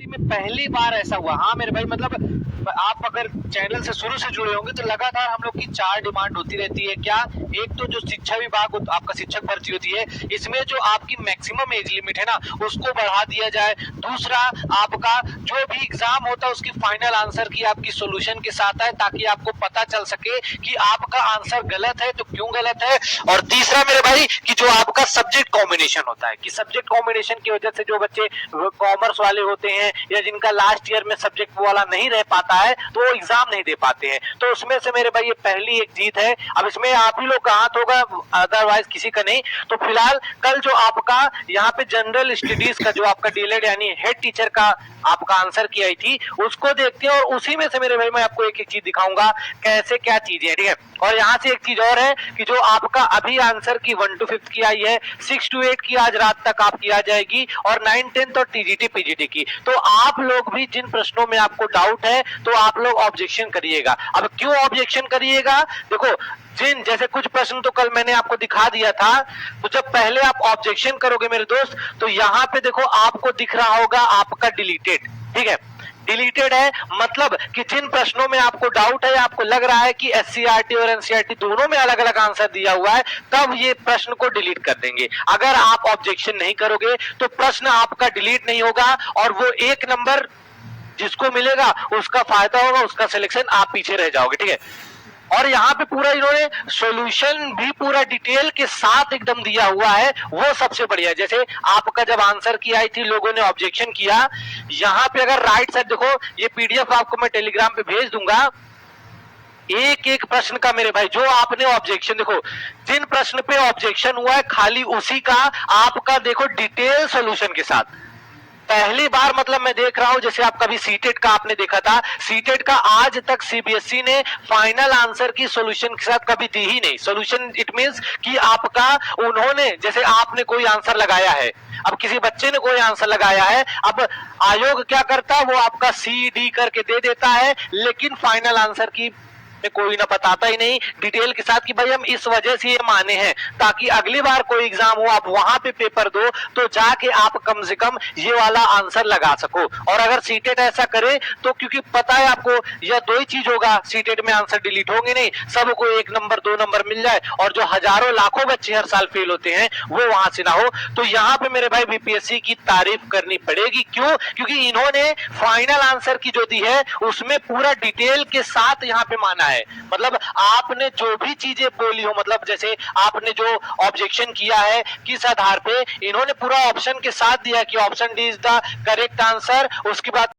में पहली बार ऐसा हुआ। हाँ मेरे भाई, मतलब आप अगर चैनल से शुरू से जुड़े होंगे तो लगातार हम लोग की 4 डिमांड होती रहती है। क्या? एक तो जो शिक्षा विभाग आपका शिक्षक भर्ती होती है, इसमें जो आपकी मैक्सिमम एज लिमिट है ना, उसको बढ़ा दिया जाए। दूसरा, आपका जो भी एग्जाम होता है उसकी फाइनल आंसर की आपकी सोल्यूशन के साथ है, ताकि आपको पता चल सके कि आपका आंसर गलत है तो क्यों गलत है। और तीसरा मेरे भाई, कि जो आपका सब्जेक्ट कॉम्बिनेशन होता है, कि सब्जेक्ट कॉम्बिनेशन की वजह से जो बच्चे कॉमर्स वाले होते हैं या जिनका लास्ट ईयर में सब्जेक्ट वाला नहीं रह पाता है, तो वो एग्जाम नहीं दे पाते हैं। तो उसमें से मेरे भाई ये पहली एक जीत है। अब इसमें आप ही लोग का हाथ होगा, अदरवाइज किसी का नहीं। तो फिलहाल कल जो आपका यहाँ पे जनरल स्टडीज का जो आपका डीएलएड यानी हेड टीचर का आपका आंसर की आई थी, उसको देखते हैं और उसी में से मेरे भाई मैं आपको एक एक चीज दिखाऊंगा कैसे क्या चीजें है, ठीक है। और यहाँ से एक चीज और है कि जो आपका अभी आंसर की 1 to 5 की आई है, 6 to 8 की आज रात तक आपकी आ जाएगी, और 9, 10 और टीजीटी पीजीटी की। तो आप लोग भी जिन प्रश्नों में आपको डाउट है तो आप लोग ऑब्जेक्शन करिएगा। अब क्यों ऑब्जेक्शन करिएगा? देखो, जिन जैसे कुछ प्रश्न तो कल मैंने आपको दिखा दिया था, तो जब पहले आप ऑब्जेक्शन करोगे मेरे दोस्त, तो यहाँ पे देखो आपको दिख रहा होगा आपका डिलीटेड, ठीक है। डिलीटेड है मतलब कि जिन प्रश्नों में आपको डाउट है, आपको लग रहा है कि एससीईआरटी और एनसीईआरटी दोनों में अलग अलग आंसर दिया हुआ है, तब ये प्रश्न को डिलीट कर देंगे। अगर आप ऑब्जेक्शन नहीं करोगे तो प्रश्न आपका डिलीट नहीं होगा, और वो 1 नंबर जिसको मिलेगा उसका फायदा होगा, उसका सिलेक्शन, आप पीछे रह जाओगे, ठीक है। और यहाँ पे पूरा इन्होंने सॉल्यूशन भी पूरा डिटेल के साथ एकदम दिया हुआ है, वो सबसे बढ़िया। जैसे आपका जब आंसर की आई थी, लोगों ने ऑब्जेक्शन किया, यहाँ पे अगर राइट साइड देखो, ये पीडीएफ आपको मैं टेलीग्राम पे भेज दूंगा, एक एक प्रश्न का मेरे भाई जो आपने ऑब्जेक्शन, देखो जिन प्रश्न पे ऑब्जेक्शन हुआ है खाली उसी का आपका देखो डिटेल सॉल्यूशन के साथ। पहली बार मतलब मैं देख रहा हूं, जैसे आप कभी सीटेट का आपने देखा था, सीटेट का आज तक सीबीएसई ने फाइनल आंसर की सॉल्यूशन के साथ कभी दी ही नहीं। सॉल्यूशन इट मींस कि आपका उन्होंने, जैसे आपने कोई आंसर लगाया है, अब किसी बच्चे ने कोई आंसर लगाया है, अब आयोग क्या करता है, वो आपका सी डी करके दे देता है, लेकिन फाइनल आंसर की में कोई ना बताता ही नहीं डिटेल के साथ कि भाई हम इस वजह से ये माने हैं, ताकि अगली बार कोई एग्जाम हो आप वहां पे पेपर दो तो जाके आप कम से कम ये वाला आंसर लगा सको। और अगर सीटेट ऐसा करे तो, क्योंकि पता है आपको यह 2 ही चीज होगा, सीटेट में आंसर डिलीट होंगे नहीं, सबको 1 नंबर 2 नंबर मिल जाए, और जो हजारों लाखों बच्चे हर साल फेल होते हैं वो वहां से ना हो। तो यहाँ पे मेरे भाई बीपीएससी की तारीफ करनी पड़ेगी। क्यों? क्योंकि इन्होंने फाइनल आंसर की जो दी है उसमें पूरा डिटेल के साथ यहाँ पे माना है। मतलब आपने जो भी चीजें बोली हो, मतलब जैसे आपने जो ऑब्जेक्शन किया है किस आधार पे, इन्होंने पूरा ऑप्शन के साथ दिया कि option D is the correct answer. उसके बाद